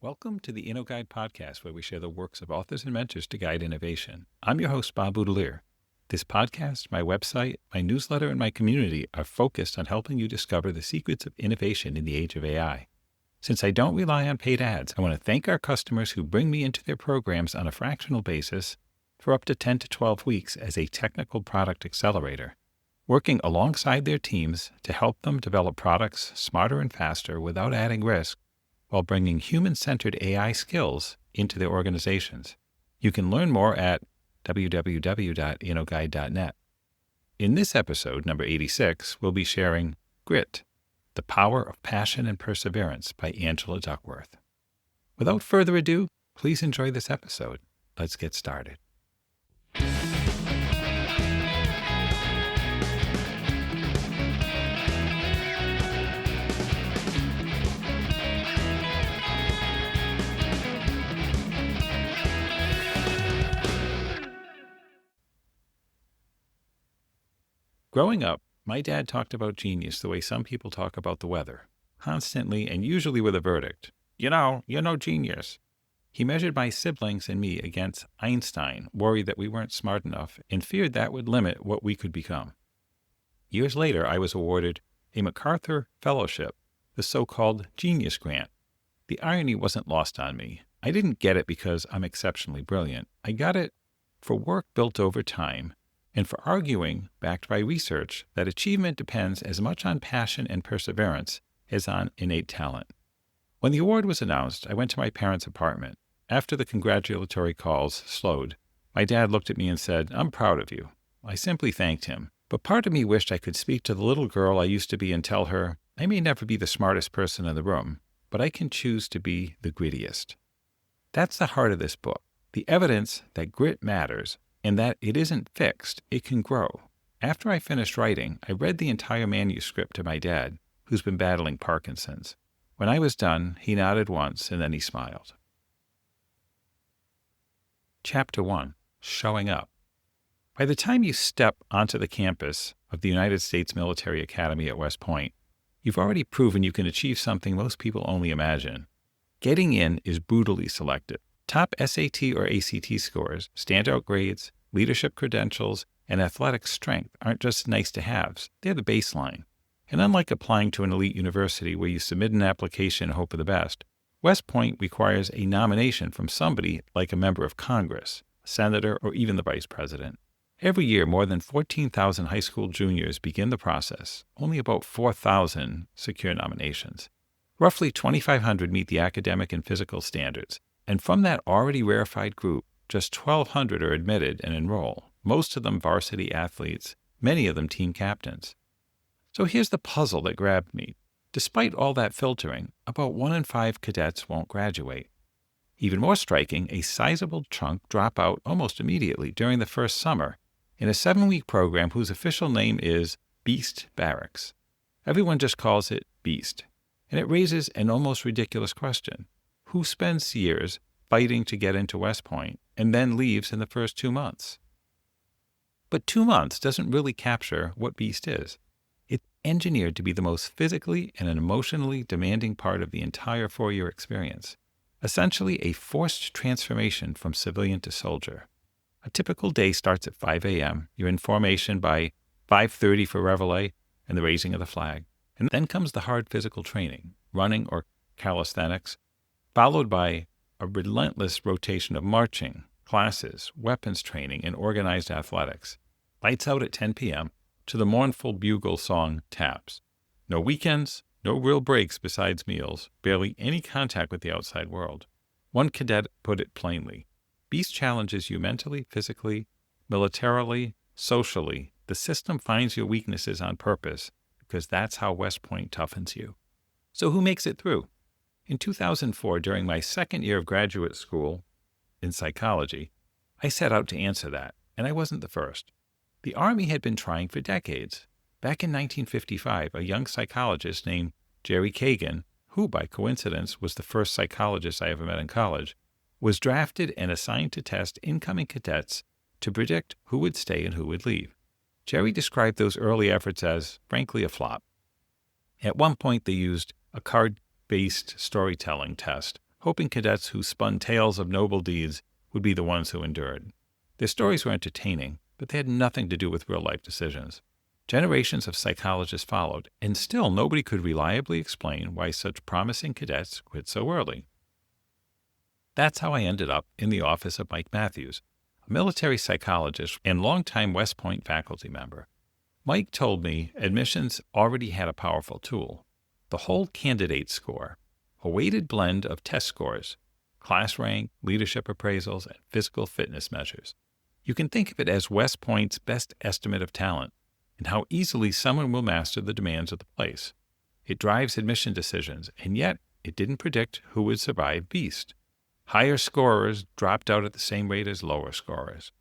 Welcome to the InnoGuide podcast, where we share the works of authors and mentors to guide innovation. I'm your host, Bob Boudelier. This podcast, my website, my newsletter, and my community are focused on helping you discover the secrets of innovation in the age of AI. Since I don't rely on paid ads, I want to thank our customers who bring me into their programs on a fractional basis for up to 10 to 12 weeks as a technical product accelerator, working alongside their teams to help them develop products smarter and faster without adding risk, while bringing human-centered AI skills into their organizations. You can learn more at www.innoguide.net. In this episode, number 86, we'll be sharing Grit, The Power of Passion and Perseverance by Angela Duckworth. Without further ado, please enjoy this episode. Let's get started. Growing up, my dad talked about genius the way some people talk about the weather, constantly and usually with a verdict. You're no genius. He measured my siblings and me against Einstein, worried that we weren't smart enough, and feared that would limit what we could become. Years later, I was awarded a MacArthur Fellowship, the so-called Genius Grant. The irony wasn't lost on me. I didn't get it because I'm exceptionally brilliant. I got it for work built over time, and for arguing, backed by research, that achievement depends as much on passion and perseverance as on innate talent. When the award was announced, I went to my parents' apartment. After the congratulatory calls slowed, my dad looked at me and said, "I'm proud of you." I simply thanked him, but part of me wished I could speak to the little girl I used to be and tell her, I may never be the smartest person in the room, but I can choose to be the grittiest. That's the heart of this book, the evidence that grit matters, and that it isn't fixed, it can grow. After I finished writing, I read the entire manuscript to my dad, who's been battling Parkinson's. When I was done, he nodded once, and then he smiled. Chapter 1. Showing Up. By the time you step onto the campus of the United States Military Academy at West Point, you've already proven you can achieve something most people only imagine. Getting in is brutally selective. Top SAT or ACT scores, standout grades, leadership credentials, and athletic strength aren't just nice-to-haves, they're the baseline. And unlike applying to an elite university where you submit an application and hope for the best, West Point requires a nomination from somebody like a member of Congress, a senator, or even the vice president. Every year, more than 14,000 high school juniors begin the process. Only about 4,000 secure nominations. Roughly 2,500 meet the academic and physical standards. And from that already rarefied group, just 1,200 are admitted and enroll, most of them varsity athletes, many of them team captains. So here's the puzzle that grabbed me. Despite all that filtering, about 1 in 5 cadets won't graduate. Even more striking, a sizable chunk drop out almost immediately during the first summer in a 7-week program whose official name is Beast Barracks. Everyone just calls it Beast, and it raises an almost ridiculous question. Who spends years fighting to get into West Point and then leaves in the first 2 months? But 2 months doesn't really capture what Beast is. It's engineered to be the most physically and emotionally demanding part of the entire 4-year experience. Essentially a forced transformation from civilian to soldier. A typical day starts at 5 a.m. You're in formation by 5:30 for reveille and the raising of the flag. And then comes the hard physical training, running or calisthenics, followed by a relentless rotation of marching, classes, weapons training, and organized athletics. Lights out at 10 p.m. to the mournful bugle song taps. No weekends, no real breaks besides meals, barely any contact with the outside world. One cadet put it plainly. Beast challenges you mentally, physically, militarily, socially. The system finds your weaknesses on purpose because that's how West Point toughens you. So who makes it through? In 2004, during my second year of graduate school in psychology, I set out to answer that, and I wasn't the first. The Army had been trying for decades. Back in 1955, a young psychologist named Jerry Kagan, who by coincidence was the first psychologist I ever met in college, was drafted and assigned to test incoming cadets to predict who would stay and who would leave. Jerry described those early efforts as, frankly, a flop. At one point, they used a card-based storytelling test, hoping cadets who spun tales of noble deeds would be the ones who endured. Their stories were entertaining, but they had nothing to do with real-life decisions. Generations of psychologists followed, and still nobody could reliably explain why such promising cadets quit so early. That's how I ended up in the office of Mike Matthews, a military psychologist and longtime West Point faculty member. Mike told me admissions already had a powerful tool, the whole candidate score, a weighted blend of test scores, class rank, leadership appraisals, and physical fitness measures. You can think of it as West Point's best estimate of talent and how easily someone will master the demands of the place. It drives admission decisions, and yet it didn't predict who would survive Beast. Higher scorers dropped out at the same rate as lower scorers.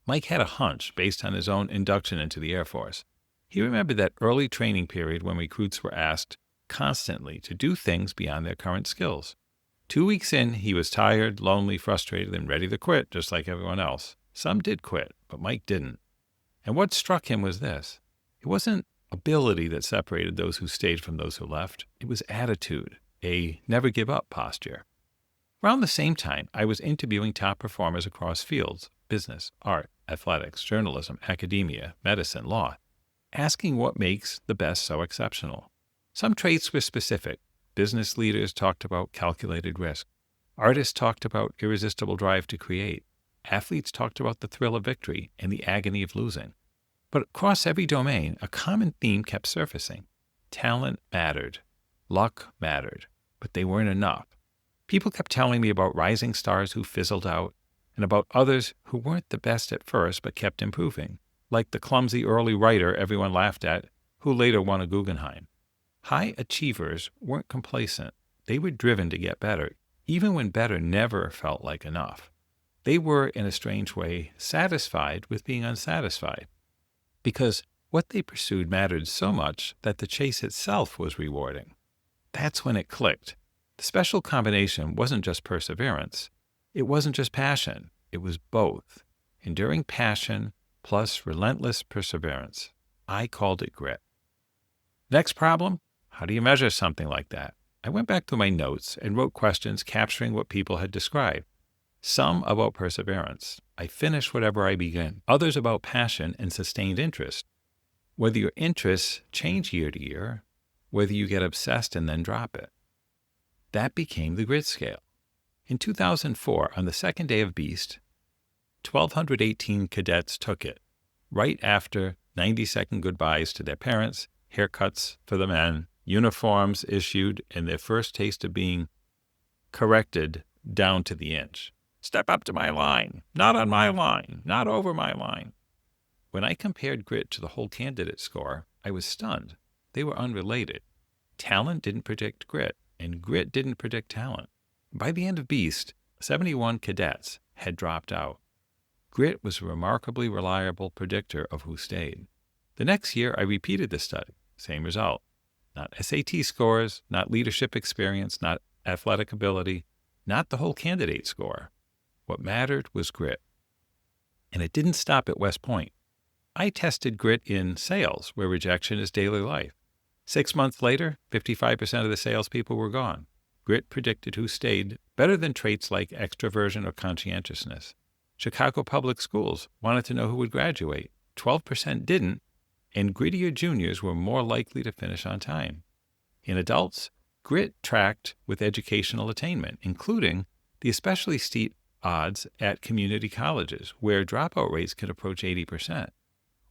Mike had a hunch based on his own induction into the Air Force. He remembered that early training period when recruits were asked constantly to do things beyond their current skills. 2 weeks in, he was tired, lonely, frustrated, and ready to quit, just like everyone else. Some did quit, but Mike didn't. And what struck him was this. It wasn't ability that separated those who stayed from those who left. It was attitude, a never-give-up posture. Around the same time, I was interviewing top performers across fields, business, art, athletics, journalism, academia, medicine, law, asking what makes the best so exceptional. Some traits were specific. Business leaders talked about calculated risk. Artists talked about irresistible drive to create. Athletes talked about the thrill of victory and the agony of losing. But across every domain, a common theme kept surfacing. Talent mattered. Luck mattered. But they weren't enough. People kept telling me about rising stars who fizzled out, and about others who weren't the best at first but kept improving, like the clumsy early writer everyone laughed at, who later won a Guggenheim. High achievers weren't complacent. They were driven to get better, even when better never felt like enough. They were, in a strange way, satisfied with being unsatisfied, because what they pursued mattered so much that the chase itself was rewarding. That's when it clicked. The special combination wasn't just perseverance. It wasn't just passion. It was both. Enduring passion plus relentless perseverance. I called it grit. Next problem, how do you measure something like that? I went back to my notes and wrote questions capturing what people had described. Some about perseverance. I finish whatever I begin. Others about passion and sustained interest. Whether your interests change year to year, whether you get obsessed and then drop it. That became the grit scale. In 2004, on the second day of Beast, 1,218 cadets took it, right after 90-second goodbyes to their parents, haircuts for the men, uniforms issued, and their first taste of being corrected down to the inch. Step up to my line, not on my line, not over my line. When I compared grit to the whole candidate score, I was stunned. They were unrelated. Talent didn't predict grit, and grit didn't predict talent. By the end of Beast, 71 cadets had dropped out. Grit was a remarkably reliable predictor of who stayed. The next year, I repeated the study. Same result. Not SAT scores, not leadership experience, not athletic ability, not the whole candidate score. What mattered was grit. And it didn't stop at West Point. I tested grit in sales, where rejection is daily life. 6 months later, 55% of the salespeople were gone. Grit predicted who stayed better than traits like extroversion or conscientiousness. Chicago Public Schools wanted to know who would graduate. 12% didn't, and grittier juniors were more likely to finish on time. In adults, grit tracked with educational attainment, including the especially steep odds at community colleges, where dropout rates can approach 80%.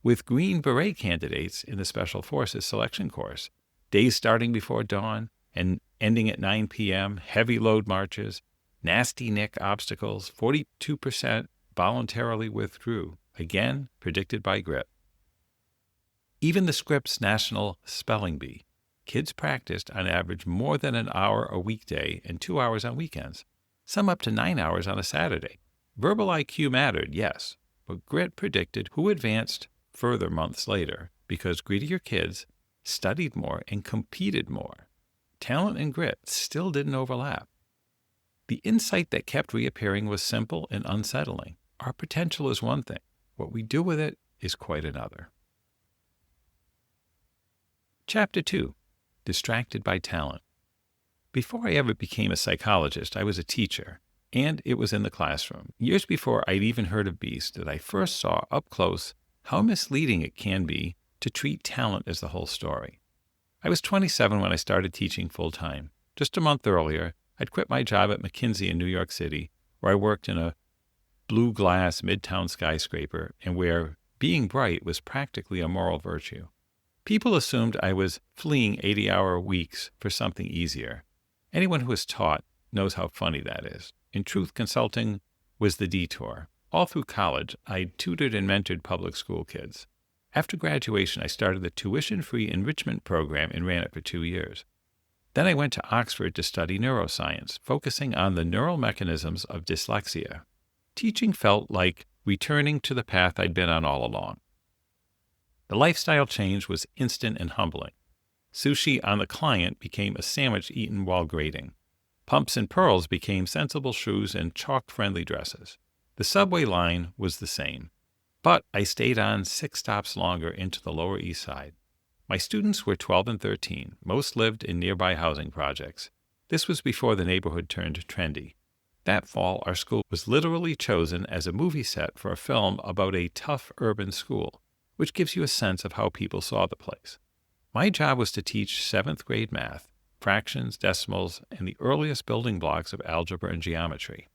With Green Beret candidates in the Special Forces selection course, days starting before dawn and ending at 9 p.m., heavy load marches, nasty nick obstacles, 42% voluntarily withdrew, again predicted by grit. Even the Scripps National Spelling Bee. Kids practiced on average more than an hour a weekday and 2 hours on weekends, some up to 9 hours on a Saturday. Verbal IQ mattered, yes, but grit predicted who advanced further months later because grittier kids studied more and competed more. Talent and grit still didn't overlap. The insight that kept reappearing was simple and unsettling. Our potential is one thing. What we do with it is quite another. Chapter 2. Distracted by Talent. Before I ever became a psychologist, I was a teacher, and it was in the classroom. Years before I'd even heard of bees that I first saw up close how misleading it can be to treat talent as the whole story. I was 27 when I started teaching full-time. Just a month earlier, I'd quit my job at McKinsey in New York City, where I worked in a blue glass midtown skyscraper and where being bright was practically a moral virtue. People assumed I was fleeing 80-hour weeks for something easier. Anyone who has taught knows how funny that is. In truth, consulting was the detour. All through college, I tutored and mentored public school kids. After graduation, I started the tuition-free enrichment program and ran it for 2 years. Then I went to Oxford to study neuroscience, focusing on the neural mechanisms of dyslexia. Teaching felt like returning to the path I'd been on all along. The lifestyle change was instant and humbling. Sushi on the client became a sandwich eaten while grading. Pumps and pearls became sensible shoes and chalk-friendly dresses. The subway line was the same, but I stayed on 6 stops longer into the Lower East Side. My students were 12 and 13. Most lived in nearby housing projects. This was before the neighborhood turned trendy. That fall, our school was literally chosen as a movie set for a film about a tough urban school, which gives you a sense of how people saw the place. My job was to teach 7th grade math, fractions, decimals, and the earliest building blocks of algebra and geometry.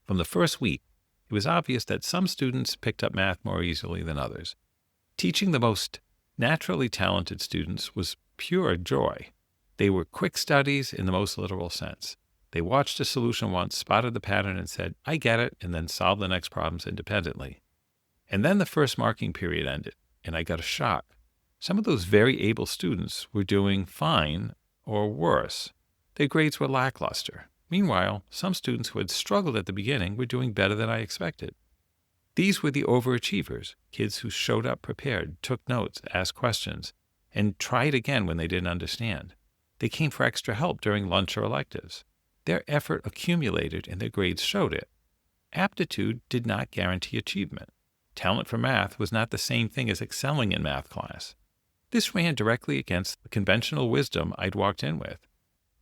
From the first week, it was obvious that some students picked up math more easily than others. Teaching the most naturally talented students was pure joy. They were quick studies in the most literal sense. They watched a solution once, spotted the pattern, and said, "I get it," and then solved the next problems independently. And then the first marking period ended, and I got a shock. Some of those very able students were doing fine or worse. Their grades were lackluster. Meanwhile, some students who had struggled at the beginning were doing better than I expected. These were the overachievers, kids who showed up prepared, took notes, asked questions, and tried again when they didn't understand. They came for extra help during lunch or electives. Their effort accumulated and their grades showed it. Aptitude did not guarantee achievement. Talent for math was not the same thing as excelling in math class. This ran directly against the conventional wisdom I'd walked in with.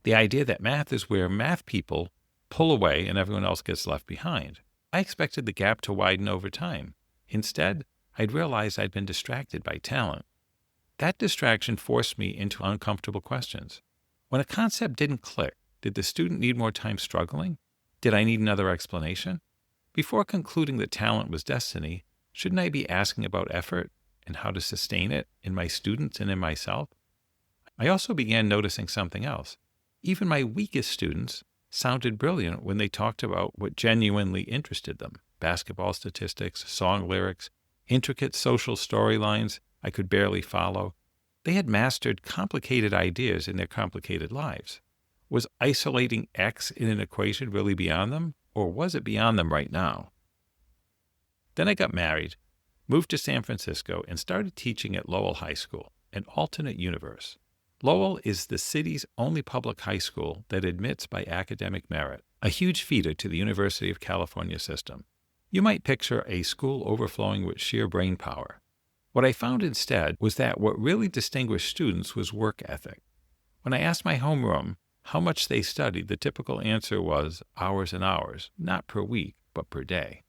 The idea that math is where math people pull away and everyone else gets left behind. I expected the gap to widen over time. Instead, I'd realized I'd been distracted by talent. That distraction forced me into uncomfortable questions. When a concept didn't click, did the student need more time struggling? Did I need another explanation? Before concluding that talent was destiny, shouldn't I be asking about effort and how to sustain it in my students and in myself? I also began noticing something else. Even my weakest students sounded brilliant when they talked about what genuinely interested them: basketball statistics, song lyrics, intricate social storylines I could barely follow. They had mastered complicated ideas in their complicated lives. Was isolating X in an equation really beyond them, or was it beyond them right now? Then I got married, moved to San Francisco, and started teaching at Lowell High School, an alternate universe. Lowell is the city's only public high school that admits by academic merit, a huge feeder to the University of California system. You might picture a school overflowing with sheer brain power. What I found instead was that what really distinguished students was work ethic. When I asked my homeroom how much they studied, the typical answer was hours and hours, not per week, but per day.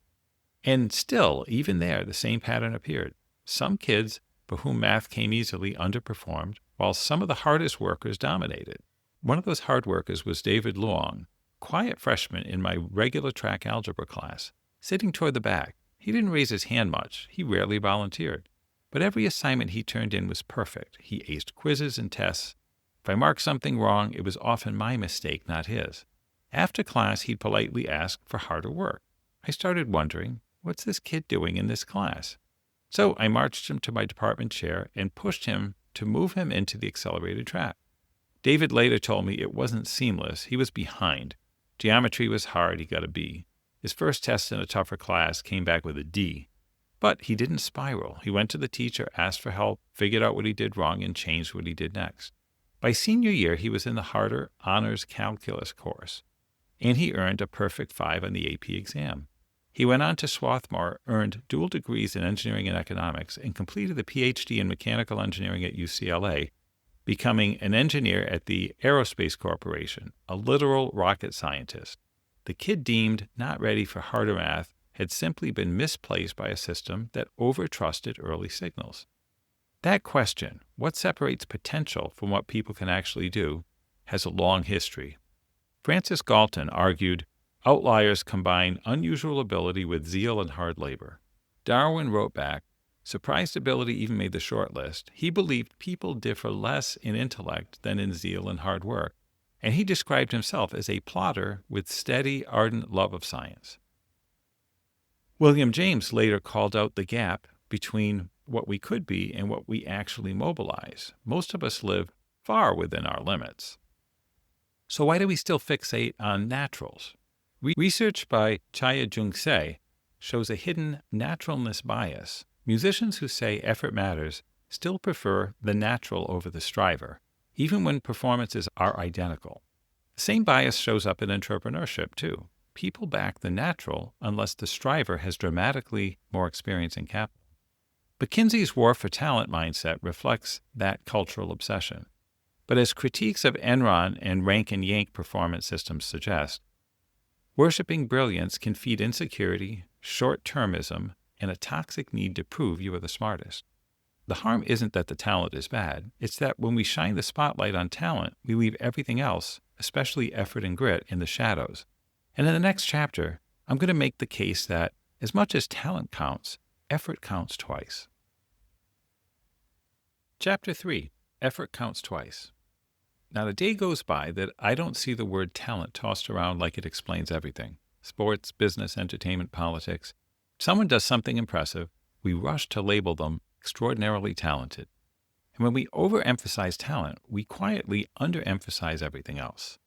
And still, even there, the same pattern appeared. Some kids for whom math came easily underperformed, while some of the hardest workers dominated. One of those hard workers was David Luong, quiet freshman in my regular track algebra class, sitting toward the back. He didn't raise his hand much. He rarely volunteered. But every assignment he turned in was perfect. He aced quizzes and tests. If I marked something wrong, it was often my mistake, not his. After class, he'd politely ask for harder work. I started wondering, what's this kid doing in this class? So I marched him to my department chair and pushed him to move him into the accelerated track. David later told me it wasn't seamless. He was behind. Geometry was hard. He got a B. His first test in a tougher class came back with a D. But he didn't spiral. He went to the teacher, asked for help, figured out what he did wrong, and changed what he did next. By senior year, he was in the harder honors calculus course, and he earned a perfect 5 on the AP exam. He went on to Swarthmore, earned dual degrees in engineering and economics, and completed the PhD in mechanical engineering at UCLA, becoming an engineer at the Aerospace Corporation, a literal rocket scientist. The kid deemed not ready for harder math had simply been misplaced by a system that overtrusted early signals. That question, what separates potential from what people can actually do, has a long history. Francis Galton argued, outliers combine unusual ability with zeal and hard labor. Darwin wrote back, surprised ability even made the short list. He believed people differ less in intellect than in zeal and hard work, and he described himself as a plodder with steady, ardent love of science. William James later called out the gap between what we could be and what we actually mobilize. Most of us live far within our limits. So why do we still fixate on naturals? Research by Chaya Jung-se shows a hidden naturalness bias. Musicians who say effort matters still prefer the natural over the striver, even when performances are identical. The same bias shows up in entrepreneurship, too. People back the natural unless the striver has dramatically more experience and capital. McKinsey's war for talent mindset reflects that cultural obsession. But as critiques of Enron and rank and yank performance systems suggest, worshiping brilliance can feed insecurity, short-termism, and a toxic need to prove you are the smartest. The harm isn't that the talent is bad, it's that when we shine the spotlight on talent, we leave everything else, especially effort and grit, in the shadows. And in the next chapter, I'm going to make the case that as much as talent counts, effort counts twice. Chapter 3. Effort Counts Twice. Not a day goes by that I don't see the word talent tossed around like it explains everything. Sports, business, entertainment, politics. If someone does something impressive, we rush to label them extraordinarily talented. And when we overemphasize talent, we quietly underemphasize everything else.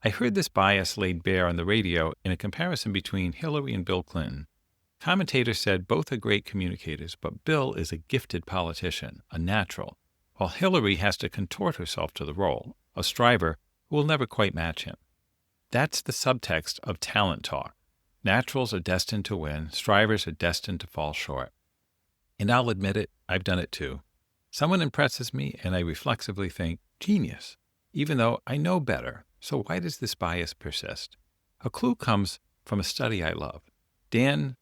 I heard this bias laid bare on the radio in a comparison between Hillary and Bill Clinton. Commentators said both are great communicators, but Bill is a gifted politician, a natural, while Hillary has to contort herself to the role, a striver who will never quite match him. That's the subtext of talent talk. Naturals are destined to win, strivers are destined to fall short. And I'll admit it, I've done it too. Someone impresses me and I reflexively think, genius, even though I know better. So why does this bias persist? A clue comes from a study I love. Dan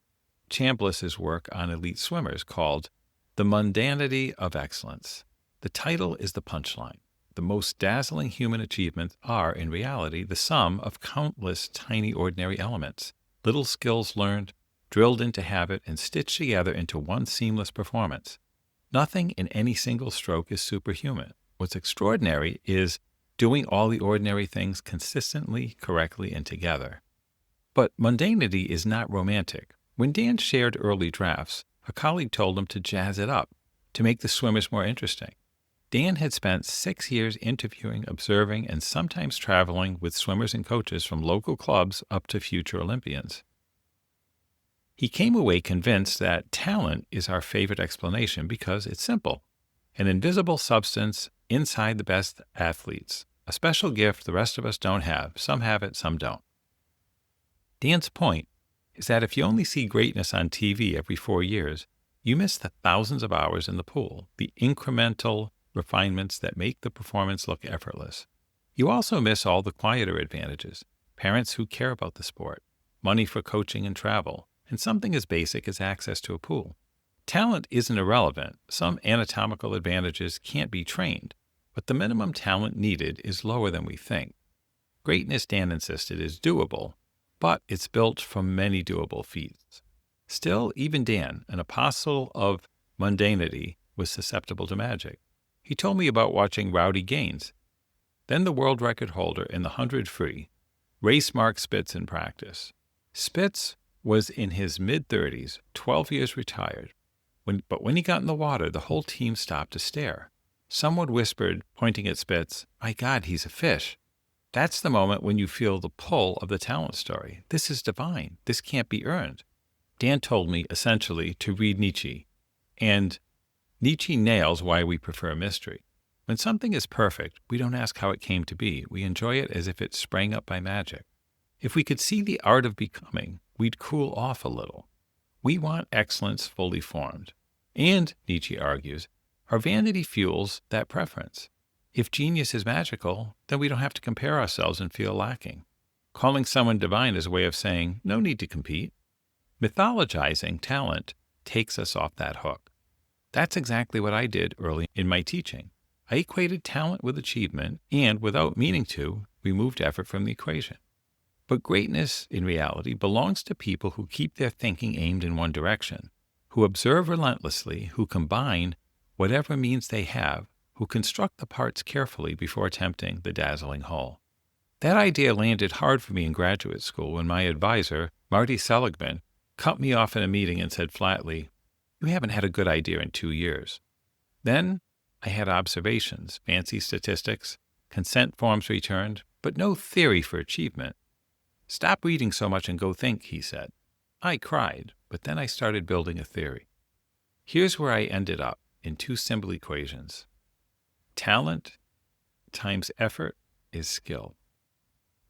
Chambliss's work on elite swimmers called The Mundanity of Excellence. The title is the punchline. The most dazzling human achievements are, in reality, the sum of countless tiny ordinary elements, little skills learned, drilled into habit, and stitched together into one seamless performance. Nothing in any single stroke is superhuman. What's extraordinary is doing all the ordinary things consistently, correctly, and together. But mundanity is not romantic. When Dan shared early drafts, a colleague told him to jazz it up, to make the swimmers more interesting. Dan had spent 6 years interviewing, observing, and sometimes traveling with swimmers and coaches from local clubs up to future Olympians. He came away convinced that talent is our favorite explanation because it's simple. An invisible substance inside the best athletes, a special gift the rest of us don't have. Some have it, some don't. Dan's point is that if you only see greatness on TV every 4 years, you miss the thousands of hours in the pool, the incremental refinements that make the performance look effortless. You also miss all the quieter advantages, parents who care about the sport, money for coaching and travel, and something as basic as access to a pool. Talent isn't irrelevant. Some anatomical advantages can't be trained, but the minimum talent needed is lower than we think. Greatness, Dan insisted, is doable, but it's built from many doable feats. Still, even Dan, an apostle of mundanity, was susceptible to magic. He told me about watching Rowdy Gaines, then the world record holder in the 100 free, race Mark Spitz in practice. Spitz was in his mid-30s, 12 years retired. But when he got in the water, the whole team stopped to stare. Someone whispered, pointing at Spitz, "My God, he's a fish." That's the moment when you feel the pull of the talent story. This is divine. This can't be earned. Dan told me, essentially, to read Nietzsche. And Nietzsche nails why we prefer mystery. When something is perfect, we don't ask how it came to be. We enjoy it as if it sprang up by magic. If we could see the art of becoming, we'd cool off a little. We want excellence fully formed. And, Nietzsche argues, our vanity fuels that preference. If genius is magical, then we don't have to compare ourselves and feel lacking. Calling someone divine is a way of saying, no need to compete. Mythologizing talent takes us off that hook. That's exactly what I did early in my teaching. I equated talent with achievement and, without meaning to, removed effort from the equation. But greatness, in reality, belongs to people who keep their thinking aimed in one direction, who observe relentlessly, who combine whatever means they have, who construct the parts carefully before attempting the dazzling whole. That idea landed hard for me in graduate school when my advisor, Marty Seligman, cut me off in a meeting and said flatly, "You haven't had a good idea in 2 years." Then I had observations, fancy statistics, consent forms returned, but no theory for achievement. "Stop reading so much and go think," he said. I cried, but then I started building a theory. Here's where I ended up in 2 simple equations. Talent times effort is skill.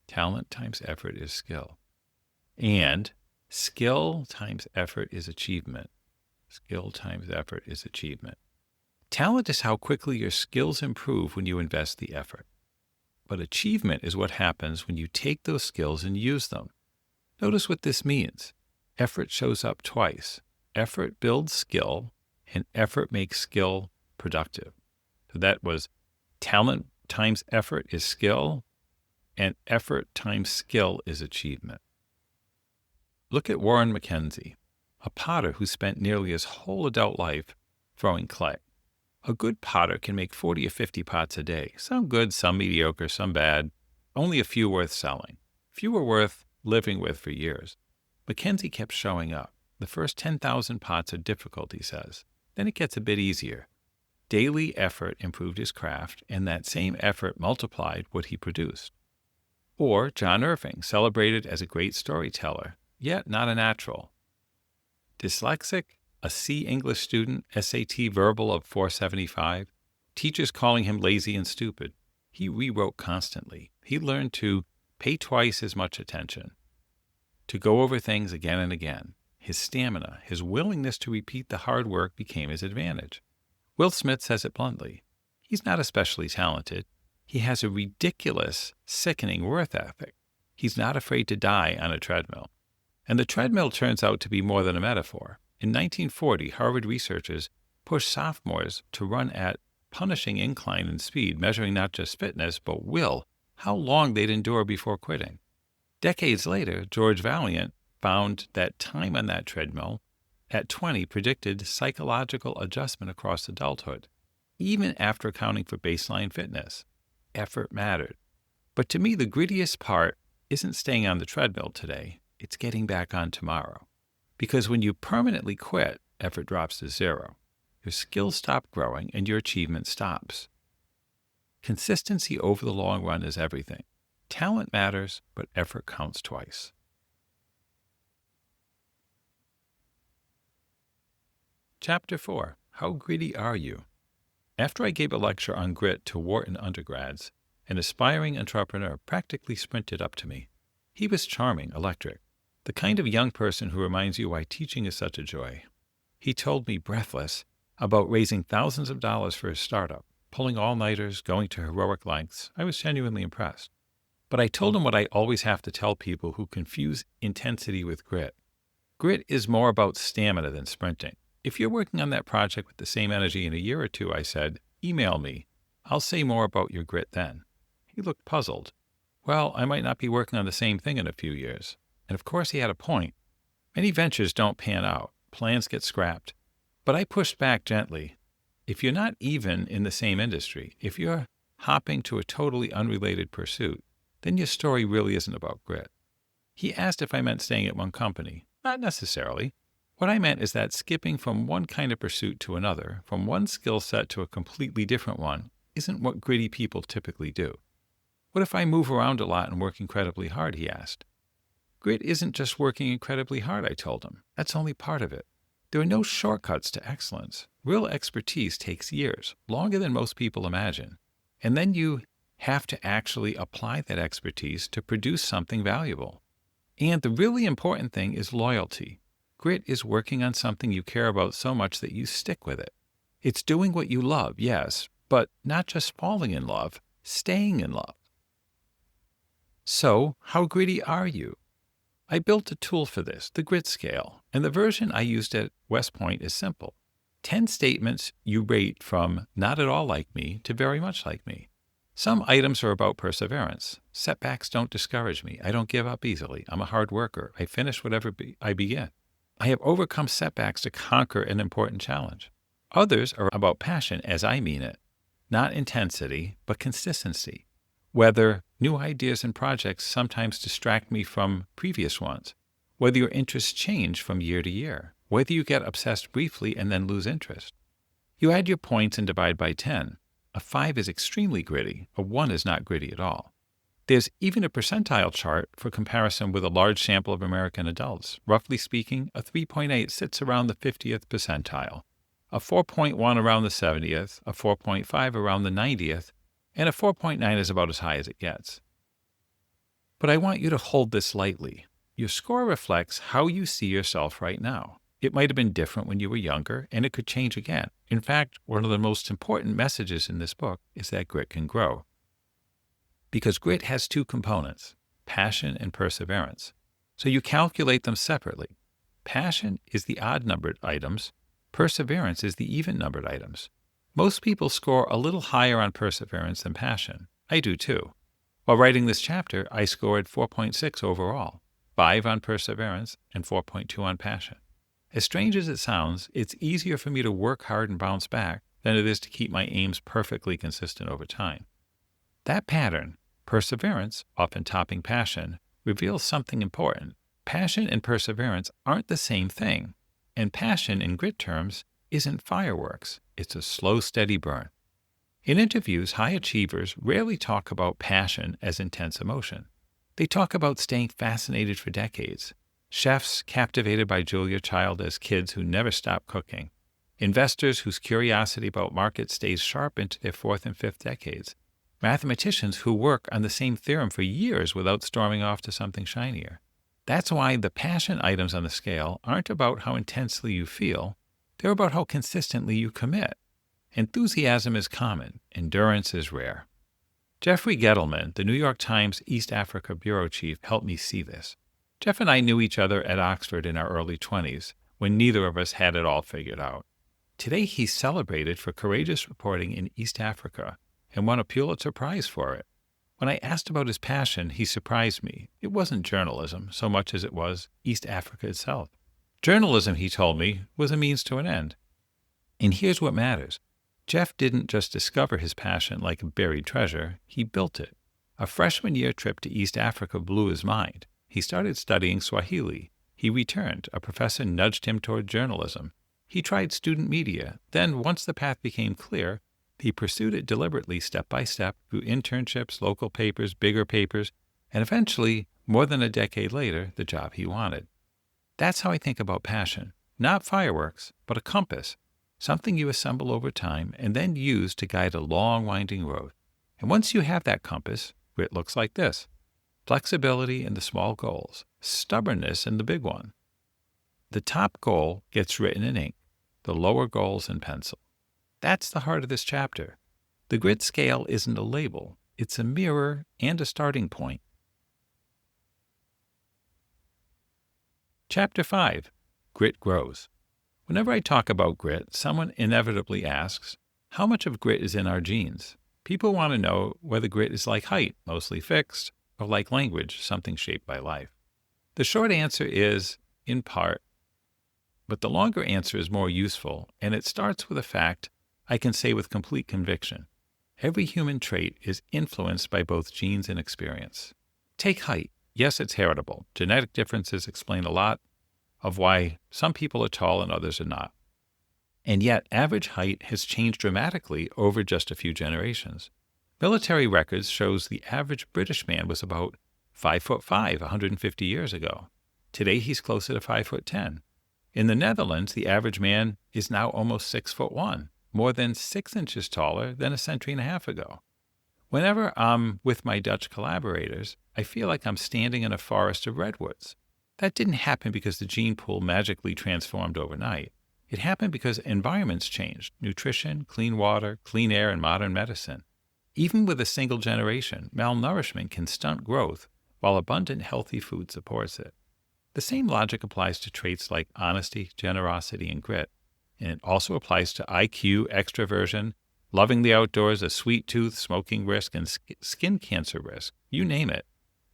Talent times effort is skill. And skill times effort is achievement. Skill times effort is achievement. Talent is how quickly your skills improve when you invest the effort. But achievement is what happens when you take those skills and use them. Notice what this means. Effort shows up twice. Effort builds skill, and effort makes skill productive. So that was talent times effort is skill, and effort times skill is achievement. Look at Warren Mackenzie, a potter who spent nearly his whole adult life throwing clay. A good potter can make 40 or 50 pots a day. Some good, some mediocre, some bad. Only a few worth selling. Few were worth living with for years. Mackenzie kept showing up. The first 10,000 pots are difficult, he says. Then it gets a bit easier. Daily effort improved his craft, and that same effort multiplied what he produced. Or John Irving, celebrated as a great storyteller, yet not a natural. Dyslexic, a C English student, SAT verbal of 475, teachers calling him lazy and stupid. He rewrote constantly. He learned to pay twice as much attention, to go over things again and again. His stamina, his willingness to repeat the hard work became his advantage. Will Smith says it bluntly. He's not especially talented. He has a ridiculous, sickening work ethic. He's not afraid to die on a treadmill. And the treadmill turns out to be more than a metaphor. In 1940, Harvard researchers pushed sophomores to run at punishing incline in speed, measuring not just fitness, but will, how long they'd endure before quitting. Decades later, George Valiant found that time on that treadmill at 20 predicted psychological adjustment across adulthood, even after accounting for baseline fitness. Effort mattered. But to me, the grittiest part isn't staying on the treadmill today, it's getting back on tomorrow. Because when you permanently quit, effort drops to zero. Your skills stop growing and your achievement stops. Consistency over the long run is everything. Talent matters, but effort counts twice. Chapter 4. How gritty are you? After I gave a lecture on grit to Wharton undergrads, an aspiring entrepreneur practically sprinted up to me. He was charming, electric, the kind of young person who reminds you why teaching is such a joy. He told me, breathless, about raising thousands of dollars for his startup, pulling all-nighters, going to heroic lengths. I was genuinely impressed. But I told him what I always have to tell people who confuse intensity with grit. Grit is more about stamina than sprinting. If you're working on that project with the same energy in a year or two, I said, email me. I'll say more about your grit then. He looked puzzled. Well, I might not be working on the same thing in a few years. And of course he had a point. Many ventures don't pan out. Plans get scrapped. But I pushed back gently. If you're not even in the same industry, if you're hopping to a totally unrelated pursuit, then your story really isn't about grit. He asked if I meant staying at one company. Not necessarily. What I meant is that skipping from one kind of pursuit to another, from one skill set to a completely different one, isn't what gritty people typically do. What if I move around a lot and work incredibly hard, he asked. Grit isn't just working incredibly hard, I told him. That's only part of it. There are no shortcuts to excellence. Real expertise takes years, longer than most people imagine. And then you have to actually apply that expertise to produce something valuable. And the really important thing is loyalty. Grit is working on something you care about so much that you stick with it. It's doing what you love, yes, but not just falling in love, staying in love. So, how gritty are you? I built a tool for this, the grit scale, and the version I used at West Point is simple. 10 statements you rate from not at all like me to very much like me. Some items are about perseverance. Setbacks don't discourage me. I don't give up easily. I'm a hard worker. I finish whatever I begin. I have overcome setbacks to conquer an important challenge. Others are about passion as I mean it. Not intensity, but consistency. Whether new ideas and projects sometimes distract me from previous ones. Whether your interests change from year to year. Whether you get obsessed briefly and then lose interest. You add your points and divide by 10. A 5 is extremely gritty. A 1 is not gritty at all. There's even a percentile chart for comparison with a large sample of American adults. Roughly speaking, a 3.8 sits around the 50th percentile, a 4.1 around the 70th, a 4.5 around the 90th, and a 4.9 is about as high as it gets. But I want you to hold this lightly. Your score reflects how you see yourself right now. It might have been different when you were younger, and it could change again. In fact, one of the most important messages in this book is that grit can grow. Because grit has two components, passion and perseverance. So you calculate them separately. Passion is the odd-numbered items. Perseverance is the even-numbered items. Most people score a little higher on perseverance than passion. I do too. While writing this chapter, I scored 4.6 overall, 5 on perseverance and 4.2 on passion. As strange as it sounds, it's easier for me to work hard and bounce back than it is to keep my aims perfectly consistent over time. That pattern, perseverance, often topping passion, reveals something important. Passion and perseverance aren't the same thing, and passion in grit terms isn't fireworks. It's a slow, steady burn. In interviews, high achievers rarely talk about passion as intense emotion. They talk about staying fascinated for decades. Chefs captivated by Julia Child as kids who never stop cooking. Investors whose curiosity about markets stays sharp into their fourth and fifth decades. Mathematicians who work on the same theorem for years without storming off to something shinier. That's why the passion items on the scale aren't about how intensely you feel. They're about how consistently you commit. Enthusiasm is common. Endurance is rare. Jeffrey Gettleman, the New York Times East Africa bureau chief, helped me see this. Jeff and I knew each other at Oxford in our early 20s, when neither of us had it all figured out. Today he's celebrated for courageous reporting in East Africa and won a Pulitzer Prize for it. When I asked about his passion, he surprised me. It wasn't journalism so much as it was East Africa itself. Journalism, he told me, was a means to an end. And here's what matters. Jeff didn't just discover his passion like a buried treasure, he built it. A freshman year trip to East Africa blew his mind. He started studying Swahili. He returned. A professor nudged him toward journalism. He tried student media. Then, once the path became clear, he pursued it deliberately, step by step, through internships, local papers, bigger papers, and eventually, more than a decade later, the job he wanted. That's how I think about passion. Not fireworks, but a compass, something you assemble over time and then use to guide a long, winding road. And once you have that compass, it looks like this. Flexibility in the small goals, stubbornness in the big one. The top goal gets written in ink, the lower goals in pencil. That's the heart of this chapter. The grit scale isn't a label. It's a mirror and a starting point. Chapter 5. Grit Grows. Whenever I talk about grit, someone inevitably asks, how much of grit is in our genes? People want to know whether grit is like height, mostly fixed, or like language, something shaped by life. The short answer is, in part. But the longer answer is more useful, and it starts with a fact I can say with complete conviction. Every human trait is influenced by both genes and experience. Take height. Yes, it's heritable. Genetic differences explain a lot of why some people are tall and others are not. And yet, average height has changed dramatically over just a few generations. Military records shows the average British man was about 5'5" 150 years ago. Today, he's closer to 5'10". In the Netherlands, the average man is now almost 6'1", more than 6 inches taller than a century and a half ago. Whenever I'm with my Dutch collaborators, I feel like I'm standing in a forest of redwoods. That didn't happen because the gene pool magically transformed overnight. It happened because environments changed: nutrition, clean water, clean air, and modern medicine. Even with a single generation, malnourishment can stunt growth, while abundant, healthy food supports it. The same logic applies to traits like honesty, generosity, and grit. And it also applies to IQ, extroversion, loving the outdoors, a sweet tooth, smoking risk, and skin cancer risk. You name it.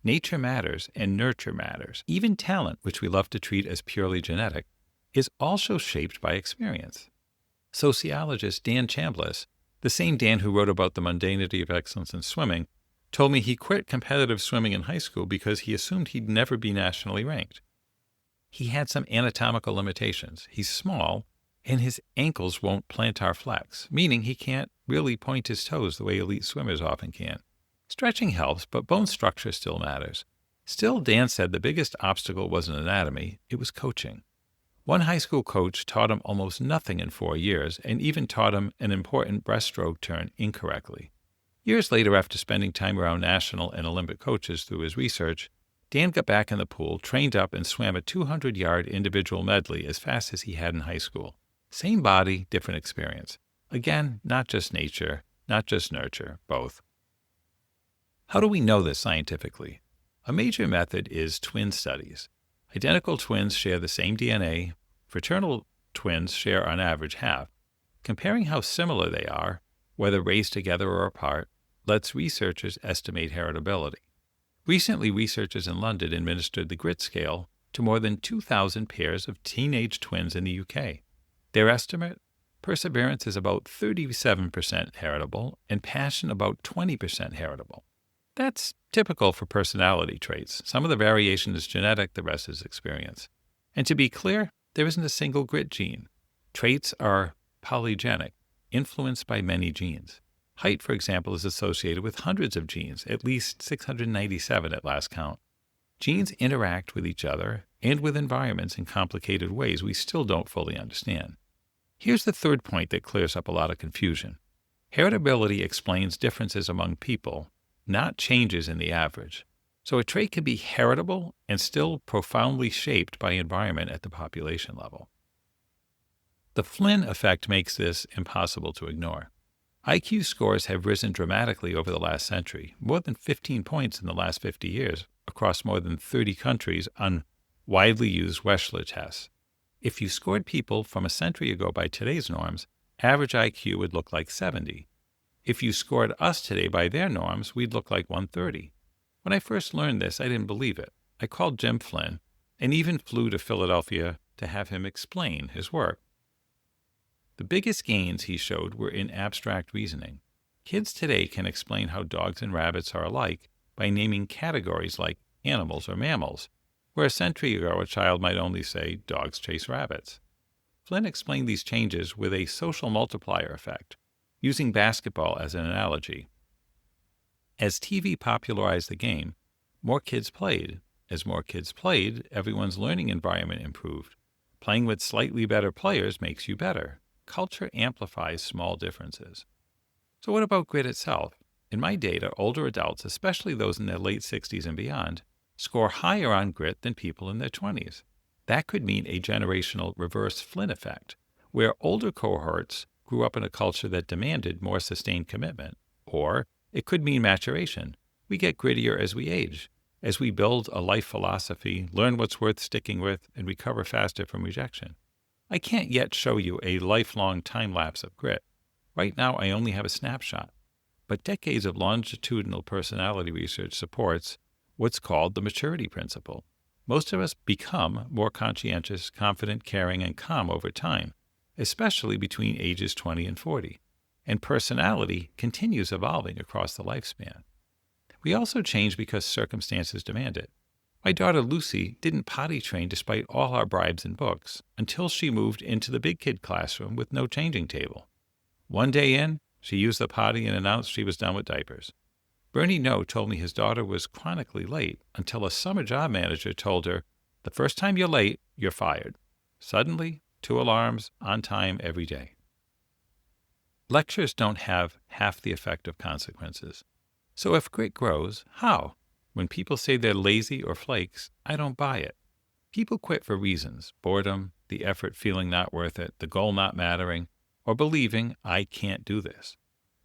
Nature matters and nurture matters. Even talent, which we love to treat as purely genetic, is also shaped by experience. Sociologist Dan Chambliss, the same Dan who wrote about the mundanity of excellence in swimming, told me he quit competitive swimming in high school because he assumed he'd never be nationally ranked. He had some anatomical limitations. He's small, and his ankles won't plantar flex, meaning he can't really point his toes the way elite swimmers often can. Stretching helps, but bone structure still matters. Still, Dan said the biggest obstacle wasn't anatomy, it was coaching. One high school coach taught him almost nothing in 4 years and even taught him an important breaststroke turn incorrectly. Years later, after spending time around national and Olympic coaches through his research, Dan got back in the pool, trained up, and swam a 200-yard individual medley as fast as he had in high school. Same body, different experience. Again, not just nature, not just nurture, both. How do we know this scientifically? A major method is twin studies. Identical twins share the same DNA. Fraternal twins share on average half. Comparing how similar they are, whether raised together or apart, lets researchers estimate heritability. Recently, researchers in London administered the grit scale to more than 2,000 pairs of teenage twins in the UK. Their estimate? Perseverance is about 37% heritable and passion about 20% heritable. That's typical for personality traits. Some of the variation is genetic, the rest is experience. And to be clear, there isn't a single grit gene. Traits are polygenic, influenced by many genes. Height, for example, is associated with hundreds of genes, at least 697 at last count. Genes interact with each other and with environments in complicated ways we still don't fully understand. Here's the third point that clears up a lot of confusion. Heritability explains differences among people, not changes in the average. So a trait can be heritable and still profoundly shaped by environment at the population level. The Flynn effect makes this impossible to ignore. IQ scores have risen dramatically over the last century, more than 15 points in the last 50 years, across more than 30 countries on widely used Wechsler tests. If you scored people from a century ago by today's norms, average IQ would look like 70. If you scored us today by their norms, we'd look like 130. When I first learned this, I didn't believe it. I called Jim Flynn and even flew to Philadelphia to have him explain his work. The biggest gains he showed were in abstract reasoning. Kids today can explain how dogs and rabbits are alike by naming categories like animals or mammals, where a century ago a child might only say dogs chase rabbits. Flynn explained these changes with a social multiplier effect, using basketball as an analogy. As TV popularized the game, more kids played. As more kids played, everyone's learning environment improved. Playing with slightly better players makes you better. Culture amplifies small differences. So what about grit itself? In my data, older adults, especially those in their late 60s and beyond, score higher on grit than people in their 20s. That could mean a generational reverse Flynn effect, where older cohorts grew up in a culture that demanded more sustained commitment. Or it could mean maturation. We get grittier as we age, as we build a life philosophy, learn what's worth sticking with, and recover faster from rejection. I can't yet show you a lifelong time lapse of grit. Right now, I only have a snapshot. But decades of longitudinal personality research supports what's called the maturity principle. Most of us become more conscientious, confident, caring, and calm over time, especially between ages 20 and 40. And personality continues evolving across the lifespan. We also change because circumstances demand it. My daughter Lucy didn't potty train despite all our bribes and books until she moved into the big kid classroom with no changing table. One day in, she used the potty and announced she was done with diapers. Bernie No told me his daughter was chronically late until a summer job manager told her, "The first time you're late, you're fired." Suddenly, 2 alarms, on time every day. Lectures don't have half the effect of consequences. So if grit grows, how? When people say they're lazy or flakes, I don't buy it. People quit for reasons: boredom, the effort feeling not worth it, the goal not mattering, or believing, I can't do this.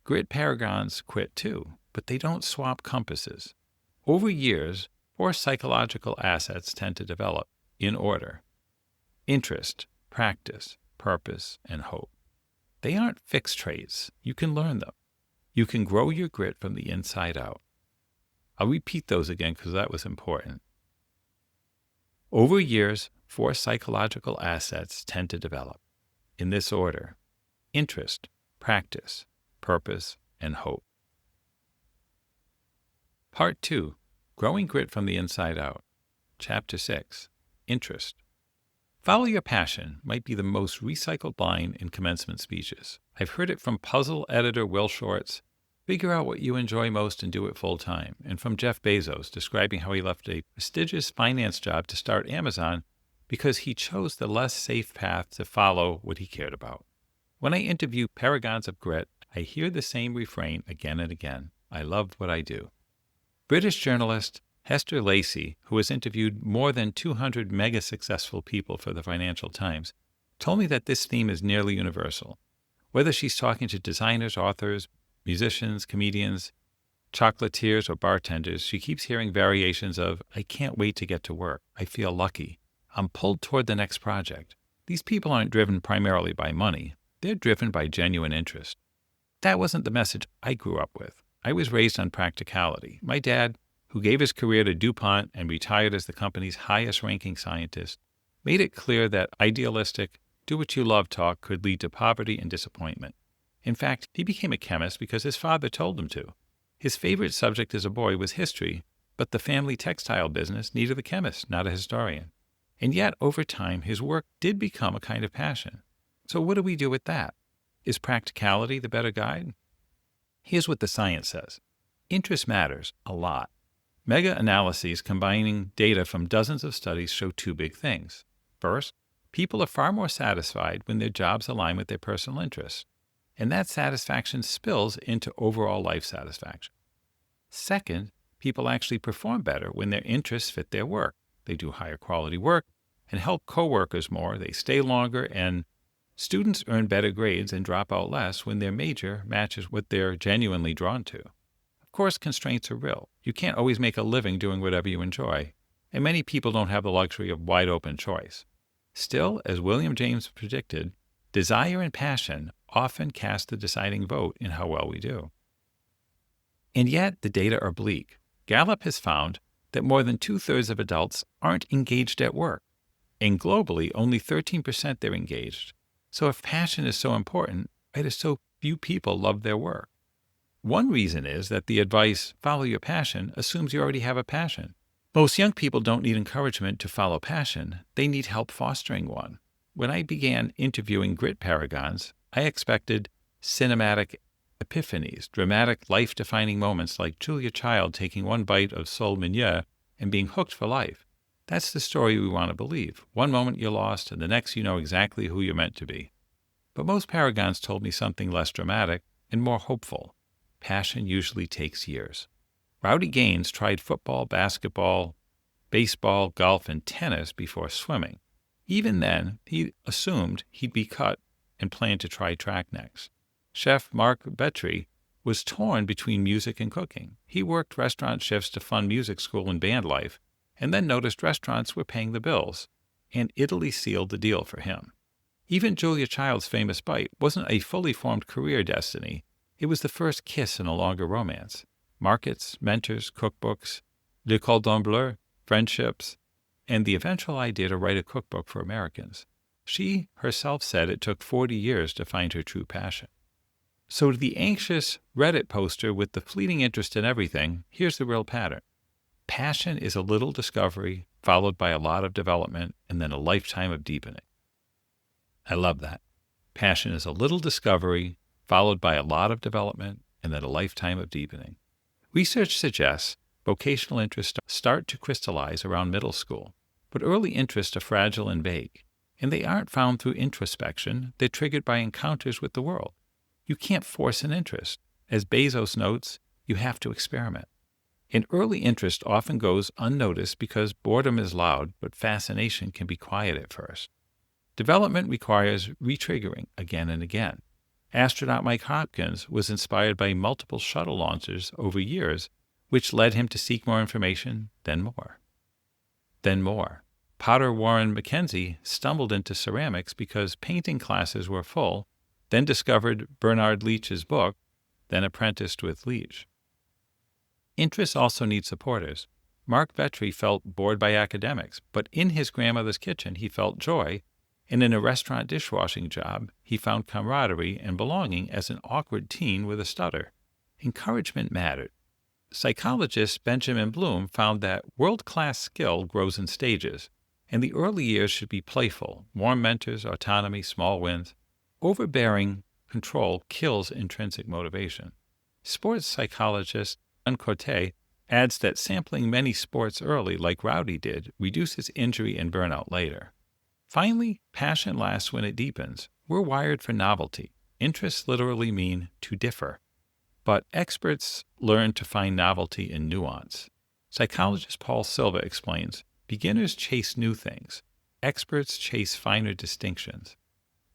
Grit paragons quit too, but they don't swap compasses. Over years, 4 psychological assets tend to develop, in order: interest, practice, purpose, and hope. They aren't fixed traits. You can learn them. You can grow your grit from the inside out. I'll repeat those again because that was important. Over years, 4 psychological assets tend to develop, in this order: interest, practice, purpose, and hope. Part 2. Growing Grit from the Inside Out. Chapter 6. Interest. Follow your passion might be the most recycled line in commencement speeches. I've heard it from puzzle editor Will Shortz, figure out what you enjoy most and do it full time, and from Jeff Bezos describing how he left a prestigious finance job to start Amazon because he chose the less safe path to follow what he cared about. When I interview paragons of grit, I hear the same refrain again and again: I love what I do. British journalist Hester Lacey, who has interviewed more than 200 mega-successful people for the Financial Times, told me that this theme is nearly universal. Whether she's talking to designers, authors, musicians, comedians, chocolatiers, or bartenders, she keeps hearing variations of, I can't wait to get to work. I feel lucky. I'm pulled toward the next project. These people aren't driven primarily by money. They're driven by genuine interest. That wasn't the message I grew up with. I was raised on practicality. My dad, who gave his career to DuPont and retired as the company's highest-ranking scientist, made it clear that idealistic, do-what-you-love talk could lead to poverty and disappointment. In fact, he became a chemist because his father told him to. His favorite subject as a boy was history, but the family textile business needed a chemist, not a historian. And yet, over time, his work did become a kind of passion. So what do we do with that? Is practicality the better guide? Here's what the science says. Interest matters a lot. Mega-analyses combining data from dozens of studies show 2 big things. First, people are far more satisfied when their jobs align with their personal interests, and that satisfaction spills into overall life satisfaction. Second, people actually perform better when their interests fit their work. They do higher quality work and help coworkers more, they stay longer, and students earn better grades and drop out less when their major matches what they're genuinely drawn to. Of course, constraints are real. You can't always make a living doing whatever you enjoy, and many people don't have the luxury of wide-open choice. Still, as William James predicted, desire and passion often cast the deciding vote in how well we do. And yet, the data are bleak. Gallup has found that more than 2/3 of adults aren't engaged at work, and globally, only 13% they're engaged. So if passion is so important, why do so few people love their work? One reason is that the advice, follow your passion, assumes you already have a passion. Most young people don't need encouragement to follow passion. They need help fostering one. When I began interviewing grit paragons, I expected cinematic epiphanies, dramatic, life-defining moments like Julia Child taking one bite of sole meunier and being hooked for life. That's the story we want to believe. One moment you're lost, and the next you know exactly who you're meant to be. But most paragons told me something less dramatic and more hopeful. Passion usually takes years. Rowdy Gaines tried football, basketball, baseball, golf, and tennis before swimming. Even then, he assumed he'd be cut and planned to try track next. Chef Mark Betry was torn between music and cooking. He worked restaurant shifts to fund music school and band life, and then noticed restaurants were paying the bills, and Italy sealed the deal for him. Even Julia Child's famous bite wasn't a fully formed career destiny. It was the first kiss in a longer romance. Markets, mentors, cookbooks, Le Cordon Bleu, friendships, and the eventual idea to write a cookbook for Americans. She herself said it took 40 years to find her true passion. So to the anxious Reddit poster with the fleeting interest in everything, here's the real pattern. Passion is a little discovery, followed by a lot of development, and then a lifetime of deepening. I love that. Passion is a little discovery, followed by a lot of development, and then a lifetime of deepening. Research suggests vocational interests start to crystallize around middle school, but early interests are fragile and vague, and they aren't found through introspection. They're triggered by encounters with the world. You can't force an interest. As Bezos notes, you have to experiment. And early interest often goes unnoticed because boredom is loud, but fascination can be quiet at first. Development requires retriggering again and again. Astronaut Mike Hopkins was inspired by multiple shuttle launches over years, which led him to seek more information, then more. Then more. Potter Warren Mackenzie stumbled into ceramics because painting classes were full, then discovered Bernard Leach's book, then apprenticed with Leach. Interests also need supporters. Mark Vetri felt bored by academics, but in his grandmother's kitchen he felt joy, and in a restaurant dishwashing job he found camaraderie and belonging as an awkward teen with a stutter. Encouragement mattered. Psychologist Benjamin Bloom found that world-class skill grows in stages, and the early years should be playful, warm mentors, autonomy, small wins. Overbearing control kills intrinsic motivation. Sports psychologist Corte adds that sampling many sports early, like Rowdy did, reduces injury and burnout later. Finally, passion lasts when it deepens. We're wired for novelty. Interests literally mean to differ. But experts learn to find novelty in nuance. Psychologist Paul Silva explains, beginners chase new things. Experts chase finer distinctions.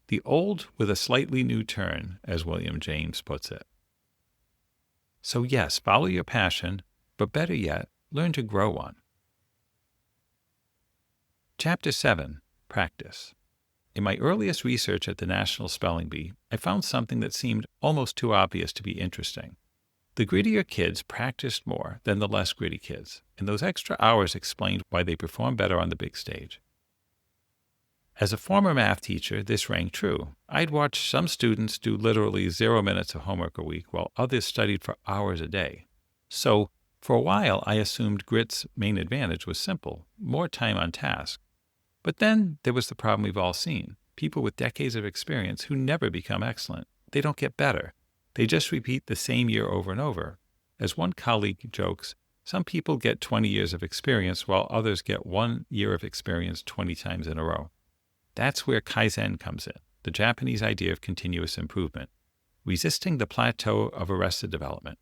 The old with a slightly new turn, as William James puts it. So yes, follow your passion, but better yet, learn to grow one. Chapter 7. Practice. In my earliest research at the National Spelling Bee, I found something that seemed almost too obvious to be interesting. The grittier kids practiced more than the less gritty kids, and those extra hours explained why they performed better on the big stage. As a former math teacher, this rang true. I'd watch some students do literally 0 minutes of homework a week, while others studied for hours a day. So, for a while, I assumed grit's main advantage was simple, more time on task. But then there was the problem we've all seen. People with decades of experience who never become excellent. They don't get better. They just repeat the same year over and over. As one colleague jokes, some people get 20 years of experience while others get 1 year of experience 20 times in a row. That's where Kaizen comes in, the Japanese idea of continuous improvement, resisting the plateau of arrested development.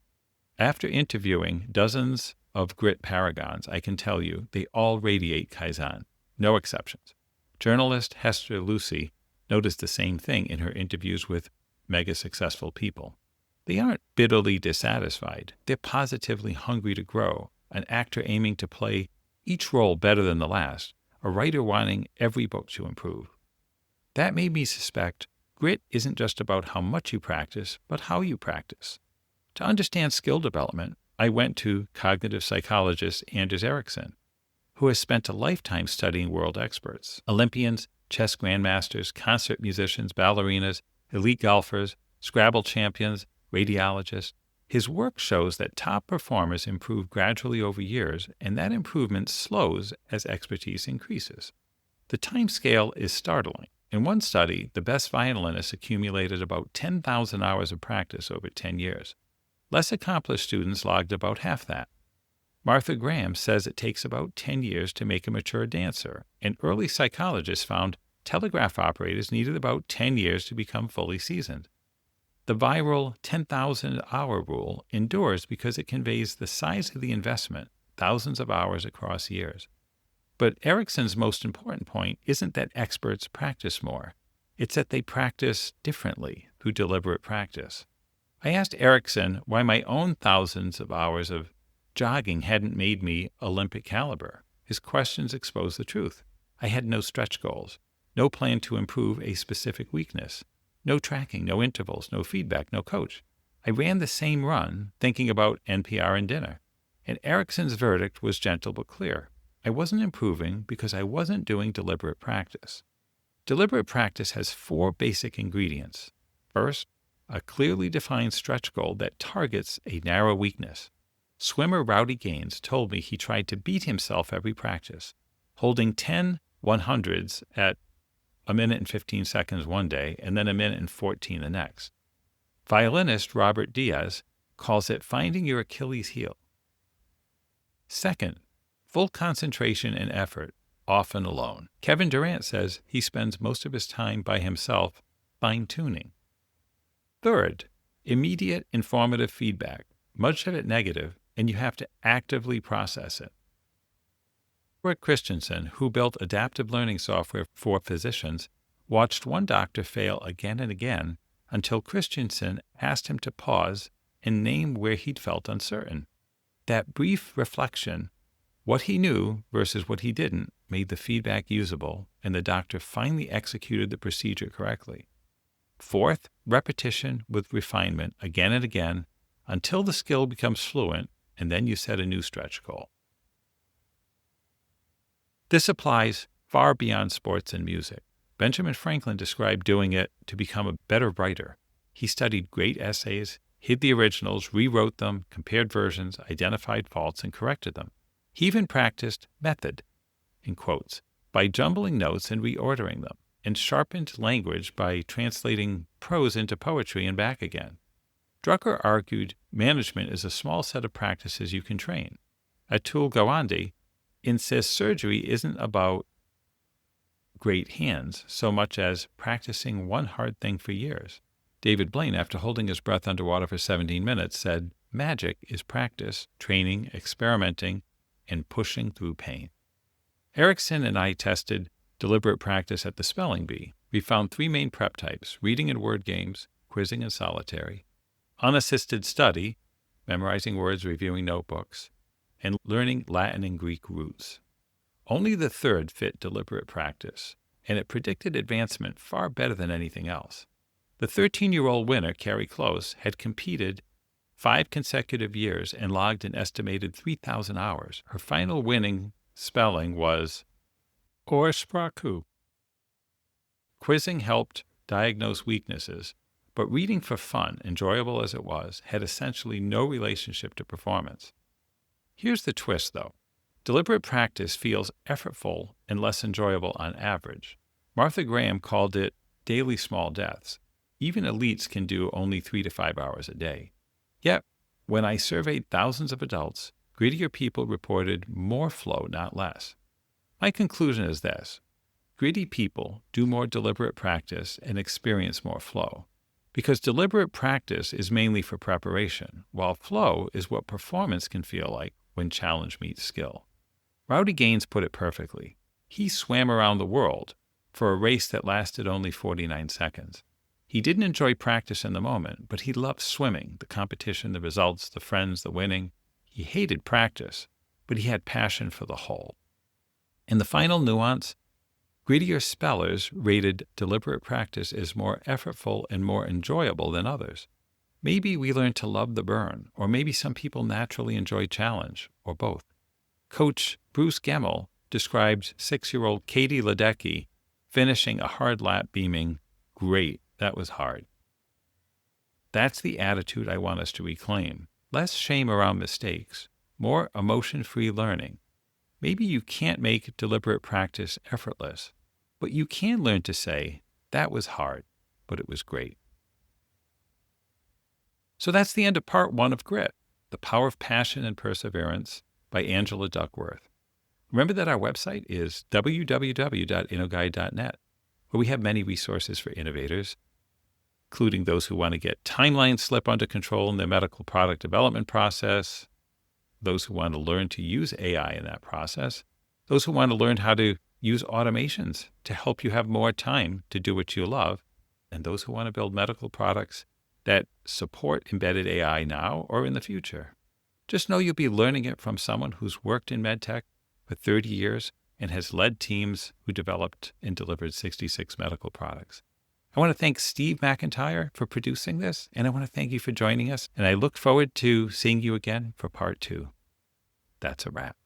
After interviewing dozens of grit paragons, I can tell you they all radiate Kaizen, no exceptions. Journalist Hester Lucy noticed the same thing in her interviews with mega-successful people. They aren't bitterly dissatisfied. They're positively hungry to grow, an actor aiming to play each role better than the last, a writer wanting every book to improve. That made me suspect grit isn't just about how much you practice, but how you practice. To understand skill development, I went to cognitive psychologist Anders Ericsson, who has spent a lifetime studying world experts, Olympians, chess grandmasters, concert musicians, ballerinas, elite golfers, Scrabble champions, radiologists. His work shows that top performers improve gradually over years, and that improvement slows as expertise increases. The time scale is startling. In one study, the best violinists accumulated about 10,000 hours of practice over 10 years. Less accomplished students logged about half that. Martha Graham says it takes about 10 years to make a mature dancer, and early psychologists found telegraph operators needed about 10 years to become fully seasoned. The viral 10,000-hour rule endures because it conveys the size of the investment, thousands of hours across years. But Ericsson's most important point isn't that experts practice more. It's that they practice differently through deliberate practice. I asked Ericsson why my own thousands of hours of jogging hadn't made me Olympic caliber. His questions exposed the truth. I had no stretch goals, no plan to improve a specific weakness. No tracking, no intervals, no feedback, no coach. I ran the same run, thinking about NPR and dinner. And Ericsson's verdict was gentle but clear. I wasn't improving because I wasn't doing deliberate practice. Deliberate practice has 4 basic ingredients. First, a clearly defined stretch goal that targets a narrow weakness. Swimmer Rowdy Gaines told me he tried to beat himself every practice, holding 10 100s at 1 minute and 15 seconds one day, and then 1 minute and 14 the next. Violinist Robert Diaz calls it finding your Achilles heel. Second, full concentration and effort, often alone. Kevin Durant says he spends most of his time by himself fine-tuning. Third, immediate informative feedback, much of it negative, and you have to actively process it. Robert Christensen, who built adaptive learning software for physicians, watched one doctor fail again and again until Christensen asked him to pause and name where he'd felt uncertain. That brief reflection, what he knew versus what he didn't, made the feedback usable, and the doctor finally executed the procedure correctly. Fourth, repetition with refinement again and again until the skill becomes fluent, and then you set a new stretch goal. This applies far beyond sports and music. Benjamin Franklin described doing it to become a better writer. He studied great essays, hid the originals, rewrote them, compared versions, identified faults, and corrected them. He even practiced method, in quotes, by jumbling notes and reordering them, and sharpened language by translating prose into poetry and back again. Drucker argued management is a small set of practices you can train. Atul Gawande insists surgery isn't about great hands so much as practicing one hard thing for years. David Blaine, after holding his breath underwater for 17 minutes, said, "Magic is practice, training, experimenting, and pushing through pain." Erickson and I tested deliberate practice at the spelling bee. We found 3 main prep types: reading and word games, quizzing and solitary, unassisted study, memorizing words, reviewing notebooks, and learning Latin and Greek roots. Only the third fit deliberate practice, and it predicted advancement far better than anything else. The 13-year-old winner, Carrie Close, had competed 5 consecutive years and logged an estimated 3,000 hours. Her final winning spelling was Orspraku. Quizzing helped diagnose weaknesses, but reading for fun, enjoyable as it was, had essentially no relationship to performance. Here's the twist, though. Deliberate practice feels effortful and less enjoyable on average. Martha Graham called it daily small deaths. Even elites can do only 3 to 5 hours a day. Yet, when I surveyed thousands of adults, grittier people reported more flow, not less. My conclusion is this: gritty people do more deliberate practice and experience more flow, because deliberate practice is mainly for preparation, while flow is what performance can feel like when challenge meets skill. Rowdy Gaines put it perfectly. He swam around the world for a race that lasted only 49 seconds. He didn't enjoy practice in the moment, but he loved swimming, the competition, the results, the friends, the winning. He hated practice, but he had passion for the whole. And the final nuance, grittier spellers rated deliberate practice as more effortful and more enjoyable than others. Maybe we learn to love the burn, or maybe some people naturally enjoy challenge, or both. Coach Bruce Gemmell described 6-year-old Katie Ledecky finishing a hard lap beaming, "Great, that was hard." That's the attitude I want us to reclaim. Less shame around mistakes, more emotion-free learning. Maybe you can't make deliberate practice effortless, but you can learn to say, "That was hard, but it was great." So that's the end of part 1 of Grit, The Power of Passion and Perseverance by Angela Duckworth. Remember that our website is www.innoguide.net, where we have many resources for innovators, including those who want to get timelines slip under control in their medical product development process, those who want to learn to use AI in that process, those who want to learn how to use automations to help you have more time to do what you love, and those who want to build medical products that support embedded AI now or in the future. Just know you'll be learning it from someone who's worked in medtech for 30 years and has led teams who developed and delivered 66 medical products. I want to thank Steve McIntyre for producing this, and I want to thank you for joining us, and I look forward to seeing you again for part 2. That's a wrap.